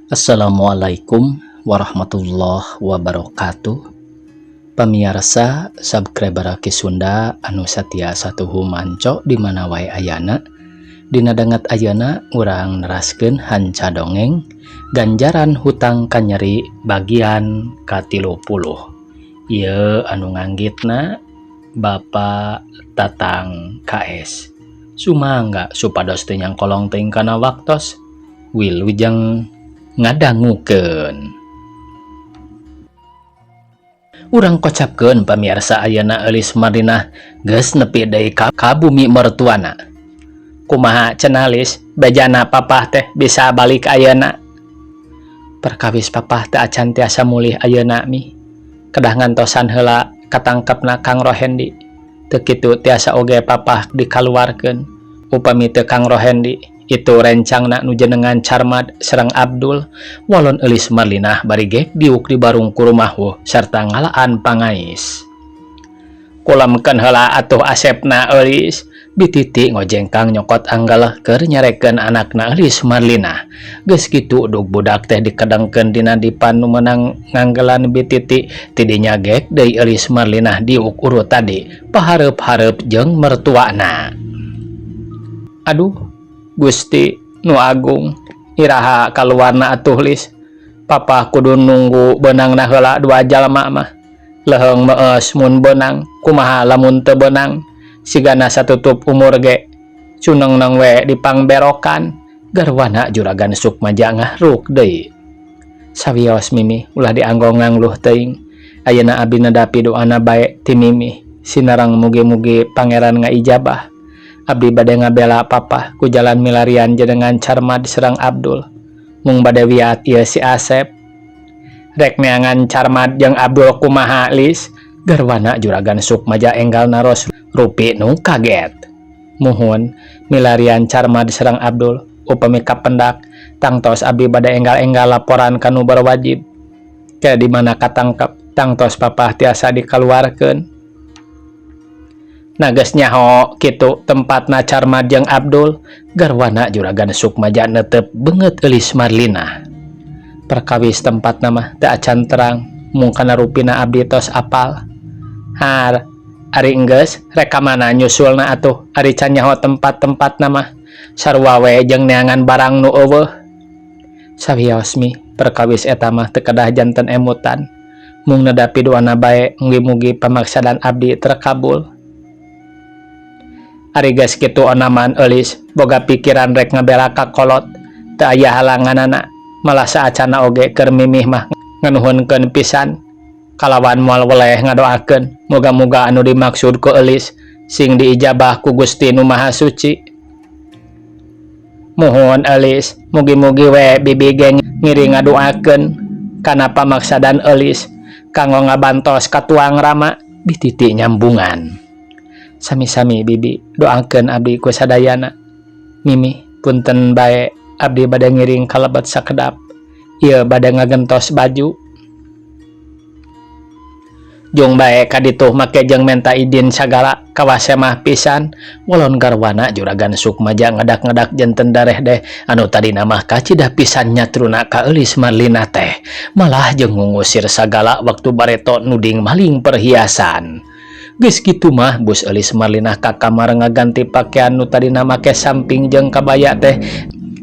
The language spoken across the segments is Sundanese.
Assalamualaikum warahmatullahi wabarakatuh. Pamirsa subscriber Ki Sunda anu satia satuhu manco di mana wae ayana. Dina dangat ayana urang neraskeun hanca dongeng ganjaran hutang kanyeri bagian ka-30. Ieu anu nganggitna Bapak Tatang KS. Sumangga supados teu nyangkolong teuing kana waktos wilujeng ngadangukeun. Urang kocapkeun pamirsa ayeuna eulis Madinah geus nepi deui ka bumi mertuana. Kumaha cenah Lis, bejana papah teh bisa balik ayeuna? Perkawis papah teh acan tiasa mulih ayeuna mi. Kedah ngantosan heula katangkepna Kang Rohendi. Teu kitu tiasa oge papah dikaluarkeun. Upami teu Kang Rohendi itu rencangna nu jenengan Carmad sareng Abdul walon eulis Marlinah bari ge diuk di barung ku rumah sarta ngalaan pangais. Kulamkeun heula atuh asepna eulis bititi ngojengkang nyokot anggal keur nyarekeun anakna eulis Marlinah. Geus kitu dug budak teh dikedengkeun dina dipan nu meunang nganggelan bititi tidinya gek deui eulis Marlinah diuk urut tadi pahareup-hareup jeung mertuana. Aduh Gusti nu agung, iraha kaluarna atuh Lis. Papa kudu nunggu beunangna heula 2 jalma mah. Leheung meus mun beunang, kumaha lamun teu beunang? Sigana satutup umur ge cunengneng we dipangberokan. Garwana juragan Sukmaja ngahruk deui. Sawios Mimi ulah dianggong ngangluh teuing. Ayeuna abdi nedapi doana bae ti Mimi. Sinareng mugi-mugi pangeran ngaijabah. Abdi bade ngabela papa ku jalan milarian jenengan Carmad sareng Abdul. Mung bade wiat ieu si Asep. Rek neangan Carmad jeung Abdul kumaha Lis? Garwana juragan Sukmaja enggal naros rupi nu kaget. Muhun milarian Carmad sareng Abdul upami kapendak tangtos abdi bade enggal-enggal laporan kanu berwajib. Ke di mana katangkep tangtos papa tiasa dikaluarkeun. Nages nyaho kitu tempatna Carmad jeung Abdul, garwana juragan Sukmaja netep beungeut eulis Marlinah. Perkawis tempatna mah teu acan terang, mung kana rupina abdi tos apal. Har, ari enggeus rek ka mana nyusulna atuh, ari can nyaho tempat-tempatna mah sarua we jeung neangan barang nu eueuh. Sawios Mi, perkawis eta mah teu kedah janten emutan. Mung nedapi doana bae mugi-mugi pamaksadan abdi terkabul. Ari geus kitu onaman eulis boga pikiran rek ngabela ka kolot teu aya halanganana, malah saacana oge keur mimih mah nganuhunkeun pisan kalawan moal weleh ngadoakeun moga-moga anu dimaksud ku eulis sing diijabah ku Gusti Nu Maha Suci. Muhun eulis mugi-mugi we bibi ge ngiri ngadoakeun kana pamaksadan eulis kanggo ngabantos ka tuang Rama bititi nyambungan. Sami-sami bibi doakeun abdi ku sadayana. Mimi punten bae abdi bade ngiring kalebet sakedap. Ieu bade ngagentos baju. Jung bae kaditu make jeung menta idin sagala kawase mah pisan. Walon garwana juragan Sukmaja ngadak-ngadak janten dareh deh anu tadina mah kacidah pisan nyatruna ka eulis Marlinah teh. Malah jeung ngusir sagala waktu bareto nuding maling perhiasan. Geus kitu mah bus eulis Marlinah ka kamar ngaganti pakaian nu tadina make samping jeung kabaya teh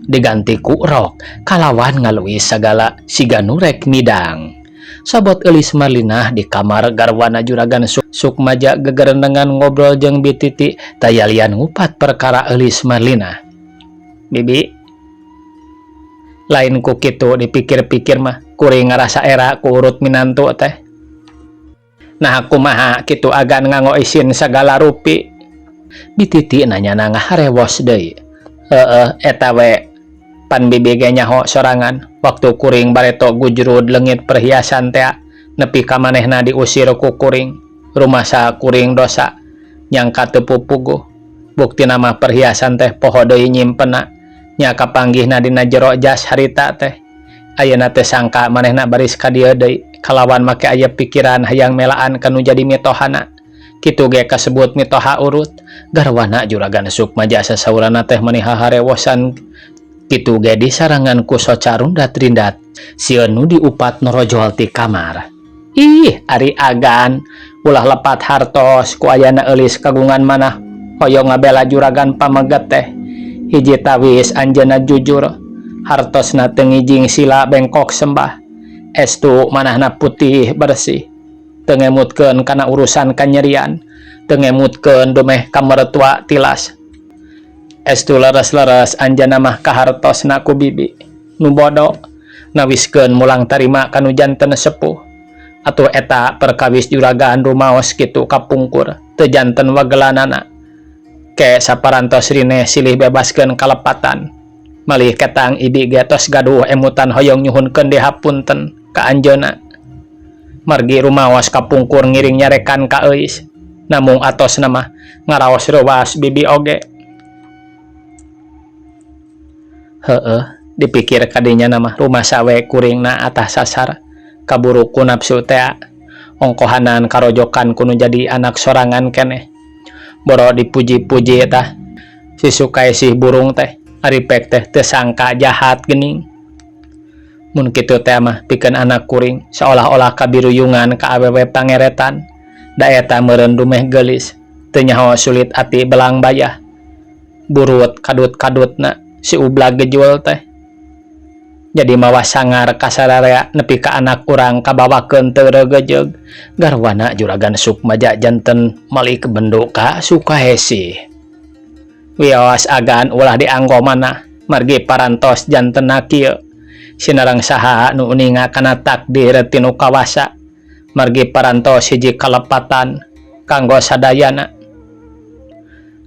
diganti ku rok kalawan ngaluis sagala siga nu rek midang. Sabot eulis Marlinah di kamar garwana juragan Sukmaja gegerendengan ngobrol jeung bititi tayalian ngupat perkara eulis Marlinah. Bibi lain ku kitu dipikir-pikir mah kuring ngarasa era ku urut minantu teh. Nah kumaha kitu agan nganggo isin sagala rupi. Bititi nanyana ngaharewos deui. Eta we pan bibi ge nyaho sorangan waktu kuring bareto gujrud leungit perhiasan teh nepi ka manehna diusir ku kuring. Rumasa kuring dosa nyangka teu pupuguh. Buktina mah perhiasan teh poho deui nyimpenna nya kapanggihna dina jero jas harita teh. Ayeuna teh sangka manehna baris ka dieu deui. Kalawan make aya pikiran hayang melaan kanu jadi mitohana. Kitu ge kasebut mitoha urut. Garwana juragan Sukmaja sasaurana teh meuni haharewosan Kitu ge di sarangan ku socarunda trindat sieun nu diupat norojol ti kamar. Ih, ari agan ulah lepat hartos ku ayana eulis kagungan manah hoyong ngabela juragan pameget teh. Hiji tawis anjeunna jujur hartosna teu ngijing sila bengkok sembah. Estu manahna putih bersih. Teu ngemutkeun kana urusan kanyerian, teu ngemutkeun domeh ka mertua tilas. Estu leres-leres anjeunna mah kahartosna ku bibi. Nu bodo nawiskeun mulang tarima kanu janten sepuh. Atuh eta perkawis juragan rumaos kitu kapungkur teu janten wagelanana. Ke saparantos rine silih bebaskeun kalepatan. Malih ketang ibi ge tos gaduh emutan hoyong nyuhunkeun dihapunten ka anjeunna. Margi rumaos kapungkur ngiring nyarekan ka euis. Namung atosna mah ngaraos reuwas bibi oge. Heeh, dipikir kadinya nama rumah sawe kuringna atas sasar kaburu ku nafsu teh ongkohanan karojokan kuno jadi anak sorangan keneh boro dipuji-puji tah si sukai si burung teh aripek teh teu sangka jahat geuning mun kitu teh mah pikeun anak kuring seolah-olah kabiruyungan ka awewe pangeretan da eta meureun dumeh geulis teu nyaho sulit ati belang bayah burut kadut-kadutna si ublag gejul teh jadi mawa sangar kasararea nepi ka anak urang kabawakeun teu reugejeg garwana juragan Sukmaja janten malik bendu ka Sukahesi wios agan ulah dianggo manah margi parantos jantena kieu sinareng saha nu uninga kana takdir tinu kawasa margi parantos hiji kalepatan kanggo sadayana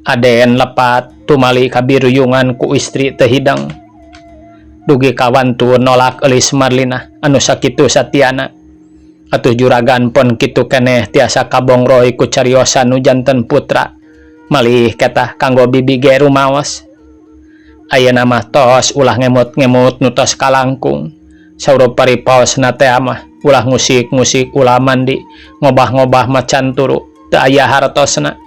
aden lepat tumali kabiruyungan ku istri teu hideng dugi kawan tu nolak eulis Marlina anu sakitu satiana atuh juragan pon kitu keneh tiasa kabongroy ku cariosan nu janten putra malih ketah kanggo bibi ge rumaos ayeuna mah tos ulah ngemut-ngemut nu tos kalangkung saureup paripaosna teh mah ulah ngusik-ngusik ulah mandi ngobah-ngobah macan turu teu aya hartosna.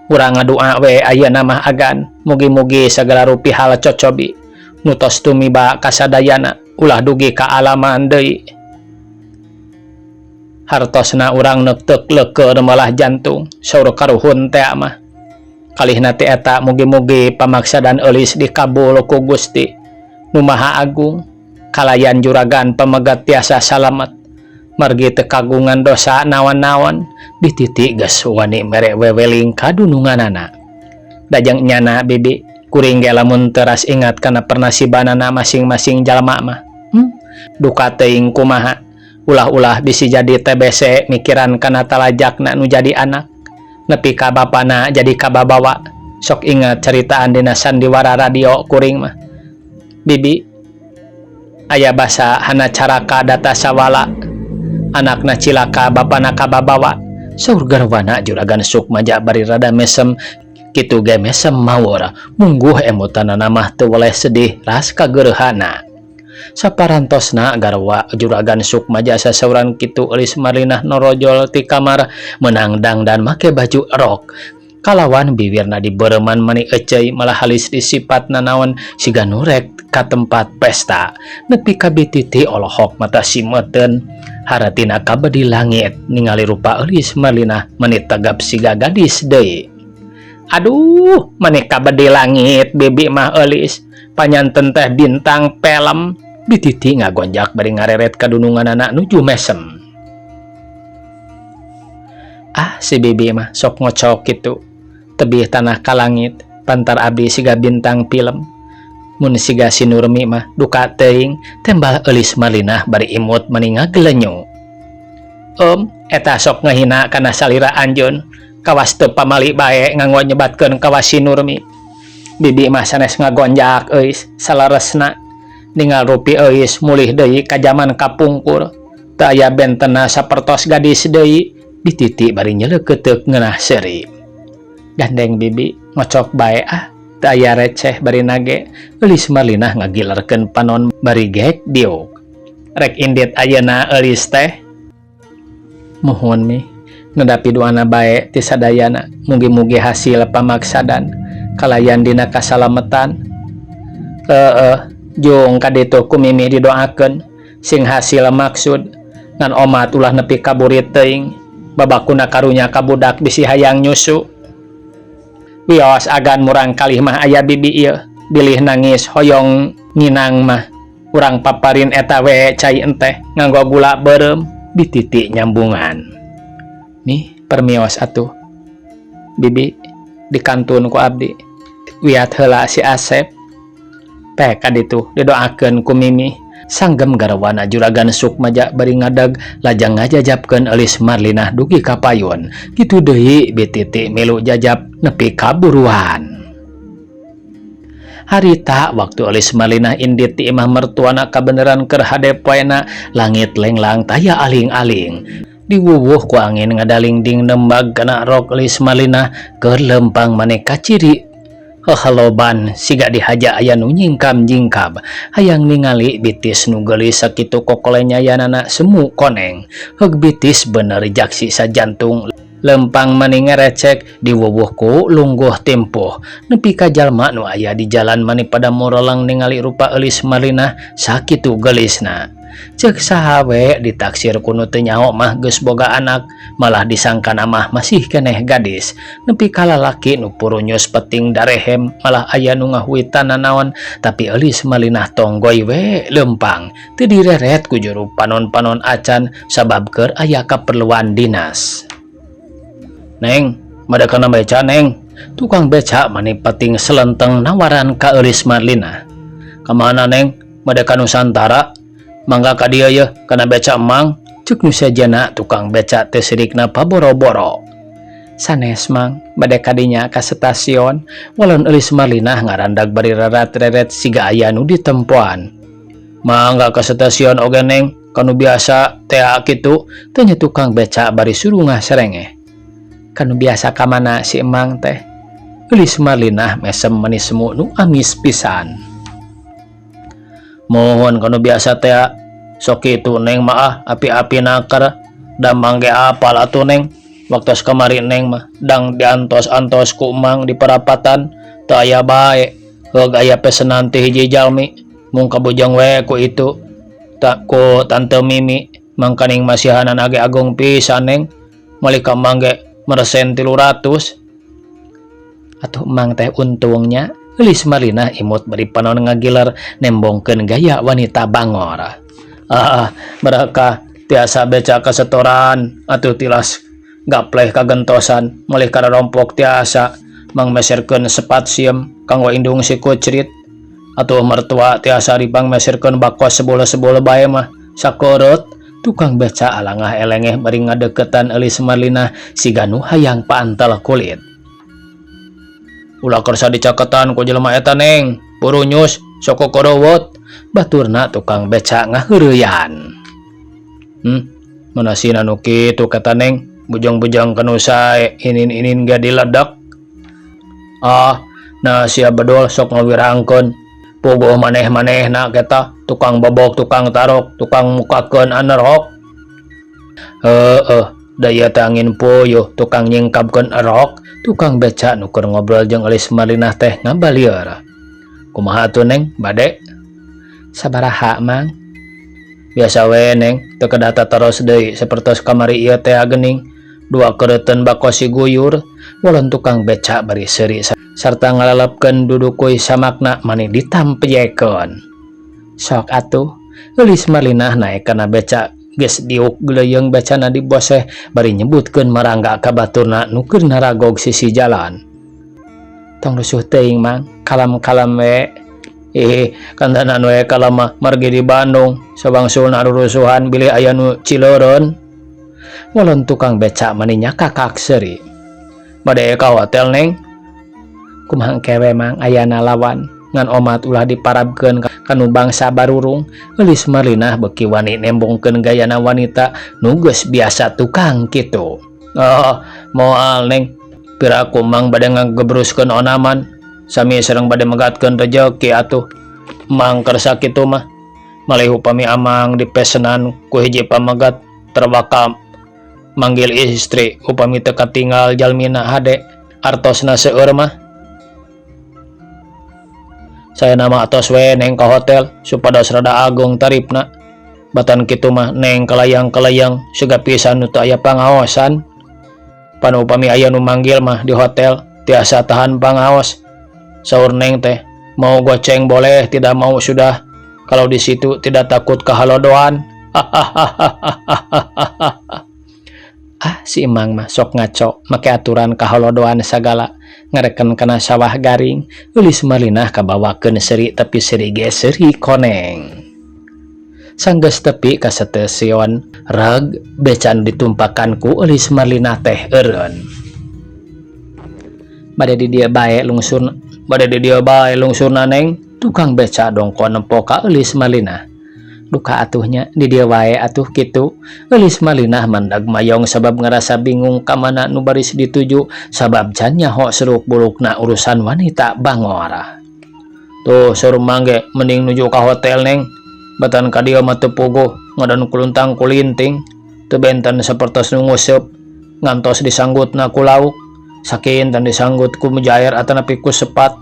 Urang ngadua we ayeuna mah agan mugi-mugi sagala rupihal cocobi nu tos tumiba kasadayana ulah dugi ka alaman deui hartosna urang neuteuk leukeur malah jantung saur karuhun teh mah kalihna teh eta mugi-mugi pamaksadan eulis dikabul ku Gusti nu Maha Agung kalayan juragan pamegat tiasa salamet margi teu kagungan dosa naon-naon dititik geus wani mere weweling kadununganana dajang nyana bibi kuring ge lamun teras ingat kana pernasibanana masing-masing jalma mah duka teuing kumaha ulah-ulah bisi jadi TBC mikiran kana talajakna nu jadi anak nepi ka bapana jadi kababawa sok ingat ceritaan dina sandiwara radio kuring mah bibi aya basa hana caraka data sawala anakna cilaka bapana kababawa saur garwana juragan Sukmaja bari rada mesem kitu ge mesem mawur mungguh emutanana mah teu weleh sedih ras kageurehanna saparantosna garwa juragan Sukmaja sasauran kitu eulis Marlinah norojol ti kamar meunang dangdan make baju rok kalawan bibirna dibeureman mani ecei malah halis disipatna naon siga nurek ka tempat pesta nepi ka bititi olohok mata simeteun haratina kabadi langit ningali rupa eulis Marlinah manit tagap siga gadis deui aduh manit kabadi langit bibi mah eulis panyanten teh bintang pelem bititi ngagonjak bari ngareret kadununganana nuju mesem si bibi mah sok ngocok kitu tebih tanah ka langit pantar abdi siga bintang film mun siga si Nurmi mah duka teuing tembal eulis Marlinah bari imut meninga gelenyu eta sok ngehina kana salira anjeun kawas teu pamali bae nganggo nyebatkeun kawas si Nurmi bibi mah sanes ngagonjak euis salaresna ningal rupi euis mulih deui ka jaman kapungkur teu aya bentenna sapertos gadis deui dititi bari nyeleukeuteup ngeunah seuri gandeng bibi ngocok bae teu aya receh bari nage eulis Marlinah ngagilerkeun panon bari gek diuk rek indit ayeuna eulis teh muhun mi ngedapi duana bae ti sadayana mugi-mugi hasil pamaksadan kalayan dina kasalametan Jung kaditu kumimi didoakeun sing hasil maksud ngan omat ulah nepi kaburit teuing babakuna karunya kabudak bisi hayang nyusu. Wios agan murang kalih mah aya bibi ieu bilih nangis hoyong nginang mah urang paparin eta we cai enteh nganggo gula beureum dititik nyambungan. Nih permios atuh bibi dikantun ku abdi wiat heula si Asep teh kaditu didoakeun ku mimi sanggem garawana juragan Sukmaja bari ngadeg lajang ngajajabkeun eulis Marlinah dugi ka payun kitu deui bititi milu jajab nepi kaburuan. Harita waktu eulis Marlinah indit ti imah mertuana kabeneran keur hadep poena langit lenglang taya aling-aling diwuwuh ku angin ngadalingding nembag kana rok eulis Marlinah keur lempang maneh ka ciri hehaloban siga dihaja aya nu nyingkam-jingkab hayang ningali bitis nu geulis sakitu kokolenyayanana semu koneng heug bitis bener jaksi sajantung lempang maneh ngerecek diwuwuh ku lungguh tempuh nepi ka jalma nu aya di jalan maneh pada morelang ningali rupa eulis Marlinah sakitu geulisna. Ceuk saha we ditaksir ku nu teu nyaho mah geus boga anak malah disangkana mah masih keneh gadis nepi ka lalaki nu purunyus peting darehem malah aya nu ngahuitan nanaon tapi eulis Marlinah tonggoy we lempang teu direret ku juru panon-panon acan sabab keur aya kaperluan dinas. Neng, mada kana beca neng. Tukang beca maneh peting selenteng nawaran ka eulis Marlinah. Kamana neng? Mada ka Nusantara. Mangga ka dieu ye kana beca emang. Ceuk nu sajana tukang beca teh sirikna paboro-boro. Sanes mang bade ka dinya ka stasiun walon eulis Marlinah ngarandag bari rerat-reret siga aya nu ditempoan. Mangga ka stasiun oge neng kanu biasa teh kitu teh nya tukang beca bari suruh ngaserengeh. Kanu biasa ka mana si emang teh? Eulis Marlinah mesem manis semu nu amis pisan. Mohon kanu biasa teh sok kitu neng mah api-api nakar da mangge apal atuh neng waktos kamari neng mah dang diantos-antos ku emang di perapatan teu aya bae heug aya pesenan ti hiji jalmi mung kabujang we ku itu tak ku tante Mimi mangkaning masihanan age agung pisan neng malika mangge meresen 300 atuh emang teh untungnya eulis Marlinah imut bari panon ngagiler nembongkeun gaya wanita bangor. Mereka tiasa beca kasetoran atuh tilas gapleh kagentosan malih kararompok tiasa mangmeserkeun sepat siem kanggo indung si kucrit atuh mertua tiasa ripang meserkeun bakos sebule-sebule bae mah sakurut tukang beca alangah elengeh bari ngadeketan eulis Marlinah siga nu hayang paantel kulit. Ulah kersa dicaketan ku jelema eta neng purunyus sok korowot baturna tukang beca ngaheureuyan. Manasina nu kitu kata neng bujang-bujang kanu sae inin-inin ga diledak. Nah sia bedol sok ngawirangkeun puguh maneh-manehna keta tukang bobok tukang tarok tukang mukakeun anerok. Daya tangin puyuh tukang nyingkapkeun erok tukang beca nu keur ngobrol jeung eulis Marlinah teh ngabalieur. Kumaha atuh neng bade? Sabaraha mang? Biasa we neng teu kedah taros deui sapertos kamari ieu teh geuning 2 kereuteun bakos si guyur walon tukang beca bari seuri sarta ngalalepkeun dudukuy samakna maneh ditampiyekeun. Sok atuh eulis Marlinah naek kana beca geus diuk geuleyeung becana di boseh bari nyebutkeun marangga ka baturna nu keur naragog sisi jalan. Tong rusuh teuing mang kalam-kalam we. Kandanan we kalama margi di Bandung sabangsulna rurusuhan bilih aya nu Cileureun. Walon tukang beca maneh nyakakak seuri. Bade ka hotel neng? Kumaha kewe mang ayana lawan ngan omat ulah diparabkeun kanu bangsa barurung. Eulis Marlinah beuki wani nembongkeun gayana wanita nu geus biasa tukang kitu. Moal neng piraku mang bade ngagebruskeun onaman sami sareng bade megatkeun rejeki atuh. Mang kersa kitu mah malih upami amang dipesenan ku hiji pamegat terbakal manggil istri upami teu katinggal jalmina hade artosna seueur mah Saya nama atos we neng ke hotel supados rada agung tarifna. Batan kitu mah neng kelayang-kelayang siga pisan nu teu aya pangaosan. Panu upami aya nu manggil mah di hotel tiasa tahan pangaos. Saur neng teh, mau goceng boleh, tidak mau sudah. Kalau di situ tidak takut kehalodoan. Si Imang mah sok ngaco make aturan kahalodoan sagala. Ngareken kana sawah garing, eulis Marlinah kabawakeun seri tapi seri ge seri koneng. Sanggeus tepi ka stasiun reg becan ditumpakan ku eulis Marlinah teh eureun. Bade di dieu bae lungsurna neng tukang beca dongko nempo ka eulis Marlinah. Duka atuhnya di dieu wae atuh kitu. Eulis Marlinah mandag mayong sabab ngerasa bingung ka mana nu baris dituju sabab can nyaho seruk bulukna urusan wanita bangor. Tuh suruh mangge mending nuju ka hotel neng. Batan ka dieu mah teu puguh ngadan kuluntang kulinting. Teu benten sapertos nu nguseup ngantos disanggutna ku lauk. Sakin dan disanggut ku mujair atanapi ku sepat.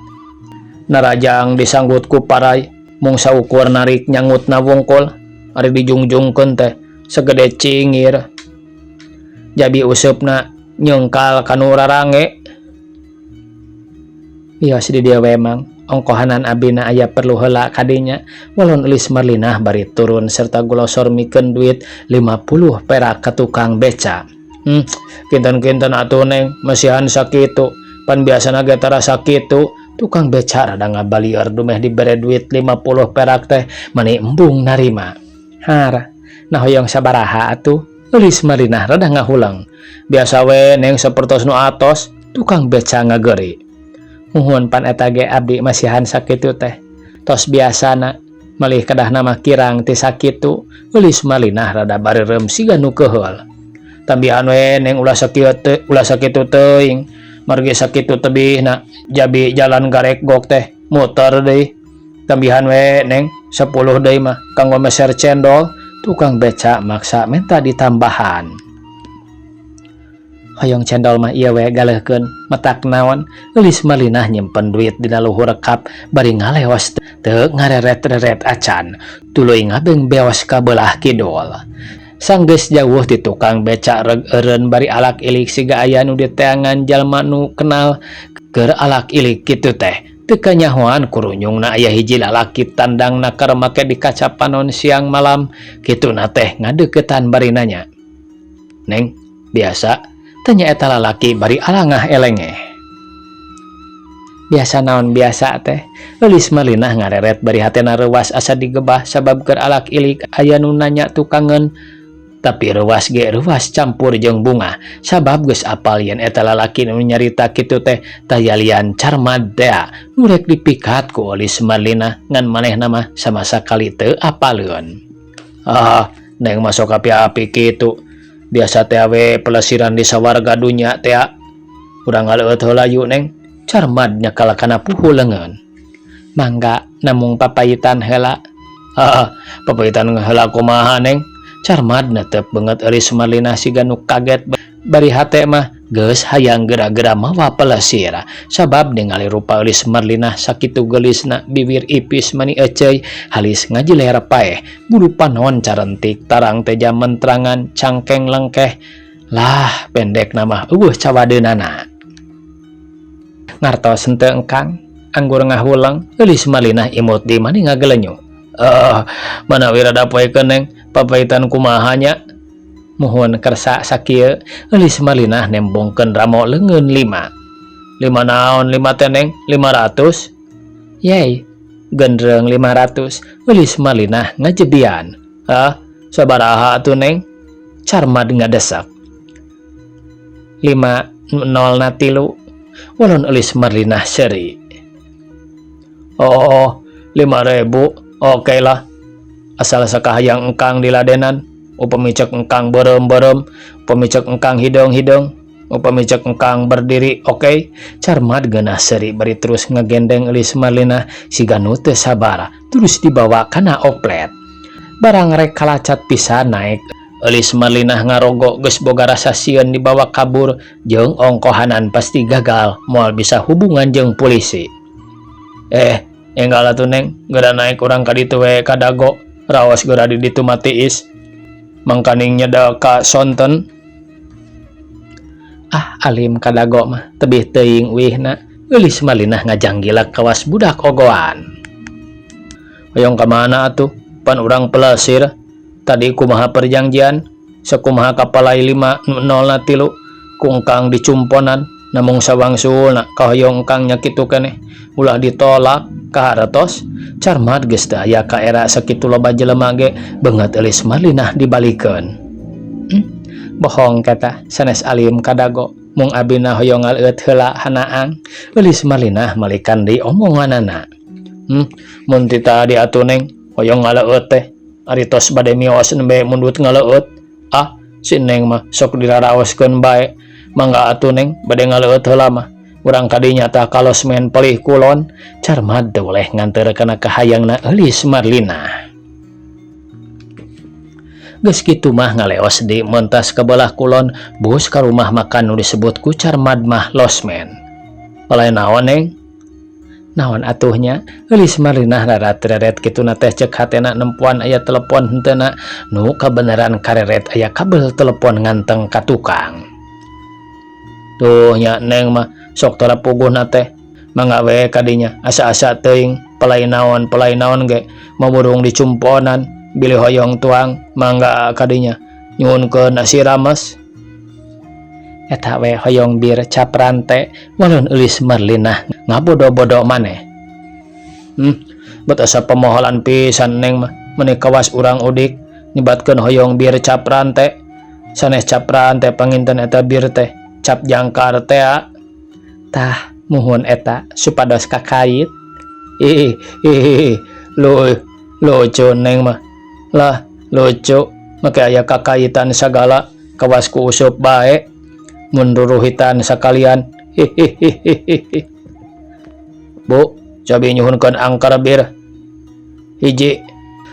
Narajang disanggut ku parai. Mung saukur narik nyangutna wungkul ari dijungjungkeun teh segede cingir. Jabi useupna nyengkal kanu rarange. Wios di dieu we mang ongkohanan abina aya perlu heula kadinya. Walon eulis Marlinah bari turun serta glosor mikeun duit 50 perak ka tukang beca. Kinten-kinten atuh neng masihan sakitu. Pan biasana ge tara sakitu. Tukang beca rada ngabalieur dumeh dibere duit 50 perak teh mani embung narima. Hara, nah hoyong sabaraha atuh? Eulis Marlinah rada ngahulang. Biasa we neng sapertos nu atos, tukang beca ngageuri. Muhun pan eta ge abdi masihan sakitu teh. Tos biasana malih kedah nama kirang ti sakitu, eulis Marlinah rada bareureum siga nu keheul. Tambihan we neng ulah sakitu teuing. Margi sakitu tebihna jabi jalan garek gok teh muter deui. Tambihan we neng 10 deui mah kanggo meser cendol. Tukang beca maksa minta ditambahan. Hoyong cendol mah ieu we galeuhkeun metak naon. Eulis Marlinah nyimpen duit dina luhur kap bari ngaleos teu ngareret-reret acan. Tuluy ngabeng beos ka beulah kidul. Sanggeus jauh ti tukang beca reg eureun bari alak ilik siga aya nu diteangan jalma nu kenal keur alak ilik kitu teh. Teu kanyahoan kurunyungna aya hiji lalaki tandangna keur make di kaca panon siang malam kituna teh ngadeuketan bari nanya. Neng, biasa tanya eta lalaki bari alangah elengeh. Biasa naon biasa teh. Eulis Marlinah ngareret bari hatena reuas asa digebah sabab keur alak ilik aya nu nanya tukangeun. Tapi reuas ge reuas campur jeung bunga sabab geus apal yen eta lalaki nu nyarita kitu teh tayalian carmad dea nu rek dipikat ku Eulis Marlinah ngan manehna mah sama sakali teu apaleun. Neng masuk api-api kitu. Biasa teh we pelesiran di sawarga dunya teh. Urang ngaleueut heula yu neng. Carmad nyakal kana puhu leungeun. Mangga namung papayitan heula. Papayitan heula kumaha neng? Carmad netep banget Eulis Marlinah siga nu kaget bari hate mah geus hayang geura-geura mawa pelesir sabab ningali rupa Eulis Marlinah sakitu geulisna bibir ipis mani eceuy halis ngajiler paeh bulu panon carentik tarang teja mentrangan cangkeng lengkeh lah pendek nama cawadeunana. Ngartos henteu engkang anggur ngahulang Eulis Marlinah imut di mani ngagelenyu. Mana wirada poekeun neng papaitan kumahanya. Muhun kersa sakieu Eulis Marlinah nembongkeun ramo leungeun 5 naon 5 teh neng 500. Yey gendreung 500. Eulis Marlinah ngajebian. Sabaraha atuh neng? Carmad ngadesak 5 na 3. Walon Eulis Marlinah seri. 5.000. Oke lah, asal sakahayang engkang diladenan, upami cek engkang berem-berem, upami cek engkang hidung-hidung, upami cek engkang berdiri, oke? Carmad geunah seri bari terus ngegendeng Eulis Marlinah siga nu teu sabara, terus dibawa kana oplet. Barang rek kalacat pisan naik, Eulis Marlinah ngarogo geus boga rasa sieun dibawa kabur jeung ongkohanan pasti gagal moal bisa hubungan jeung polisi. Enggak lah tuh neng, gara naik kurang kaditu we kadago, raos gara di ditu matiis, mangkaning nyeda ka sonten. Ah alim kadago mah, tebih teuing wihna, eulis malinah ngajanggilak kawas budak ogoan. Hoyong kamana atuh, pan urang pelesir, tadi kumaha perjanjian, sakumaha kapalai 503 kungkang dicumponan, namung sawangsulna kahoyong kang nyakitu keneh, ulah ditolak kaharatos, carmat geus teu aya ka era sakitu loba jelema ge beungeut eulis malinah dibalikeun. Bohong kata sanes alim kadago, mung abina hoyong ngaleut heula hanaang, eulis malinah malikan di omonganana. Mun tita diatu neng, hoyong ngaleut teh, ari tos bade mios nembe mundut ngaleut. Ah, si neng mah sok diraraoskeun bae, mangga atuh neng bade ngaleut heula mah. Urang kadinya tah kalos men pelih kulon, carmat doleh nganterkeun ka hayangna eulis Marlina. Geus kitu mah ngaleos di mentas ka belah kulon, bus ka rumah makan nu disebut ku carmat mah losmen. Oleh naon neng? Naon atuhnya? Eulis Marlina rarat-raret kituna teh ceuk hatena nempuan aya telepon henteuna, nu kabeneran kareret aya kabel telepon nganteng ka tukang. Tuh nya neng mah sok tara puguhna teh mangga we kadinya asa-asa teuing pelai naon ge mamurung dicumponan bilih hoyong tuang mangga kadinya nyuhunkeun si rames eta we hoyong bir capran teh walon eulis Marlina ngabodo-bodo maneh. Bet asa pemoholan pisan neng mah meuni kawas urang udik nyebatkeun hoyong bir capran teh sanes capran teh panginten eta bir teh cap jangkar teh tah muhun eta supados kakait. Lucu neng mah lah lucu make aya kakaitan sagala kawas ku usup bae mun ruruhitan sakalian. Bu cobi nyuhunkeun angkar bir hiji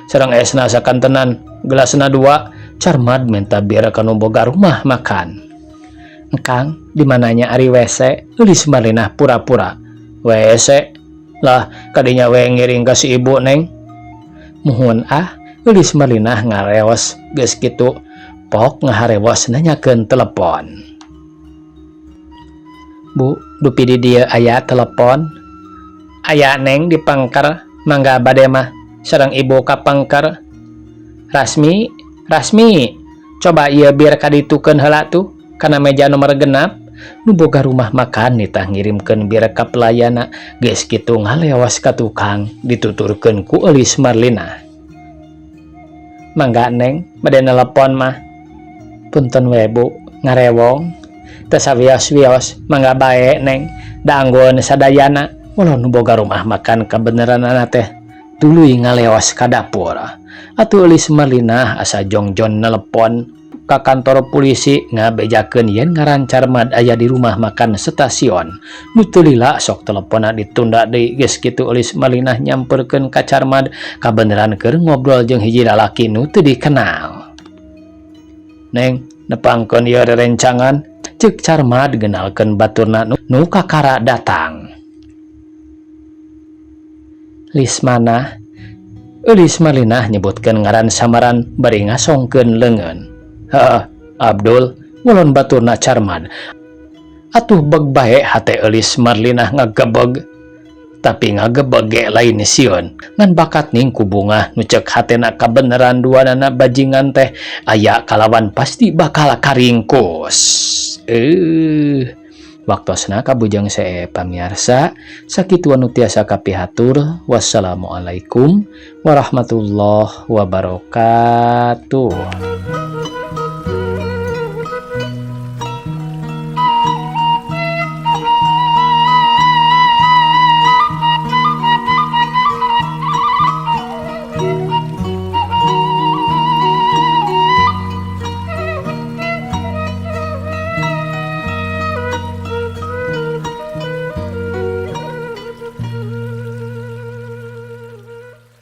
sareng esna sakantenan gelasna 2 carmat minta bir kanu boga rumah makan. Kang, di mananya ari WC? Eulis Marlina pura-pura. WC? Lah, kadinya we ngiring ka si ibu, neng. Muhun eulis Marlina ngareos. Geus kitu, pok ngahareos nanyakeun telepon. Bu, dupi di dieu aya telepon? Aya neng di pangkar, mangga bade mah sareng ibu ka pangkar. Rasmi, coba ieu bir kaditukeun heula tuh. Kana meja nomor genap nu boga rumah makan nitah ngirimkeun bir ka pelayana. Geus kitu ngalewas ka tukang dituturkeun ku eulis Marlina. Mangga neng bade nelepon mah. Punten we bu ngarewong teu sawios-wios mangga bae neng da anggoon sadayana walau nu boga rumah makan kabeneranana teh tuluy ngalewas ka dapur. Atuh eulis Marlina asa jongjon nelepon ka kantor polisi ngabejakeun yen ngaran carmat aya di rumah makan stasiun. Nu teu lila sok teleponna ditunda deui. Geus kitu eulis Marlina nyamperkeun ka carmat kabeneran keur ngobrol jeung hiji lalaki nu teu dikenal. Neng, nepangkeun ieu rerencangan, ceuk carmat genalkeun baturna nu kakara datang. Lismana, eulis Marlina nyebutkeun ngaran samaran bari ngasongkeun leungeun. Abdul, ngulon baturna carmat. Atuh beg bae hate eulis Marlina ngagebeg. Tapi ngagebeg ge lain sieun. Ngan bakat ning ku bunga nu ceuk hatena kabeneran duanana bajingan teh aya kalawan pasti bakal karingkus. Waktosna kabujang see pamirsa, sakitu anu tiasa kapihatur. Wassalamualaikum warahmatullahi wabarakatuh.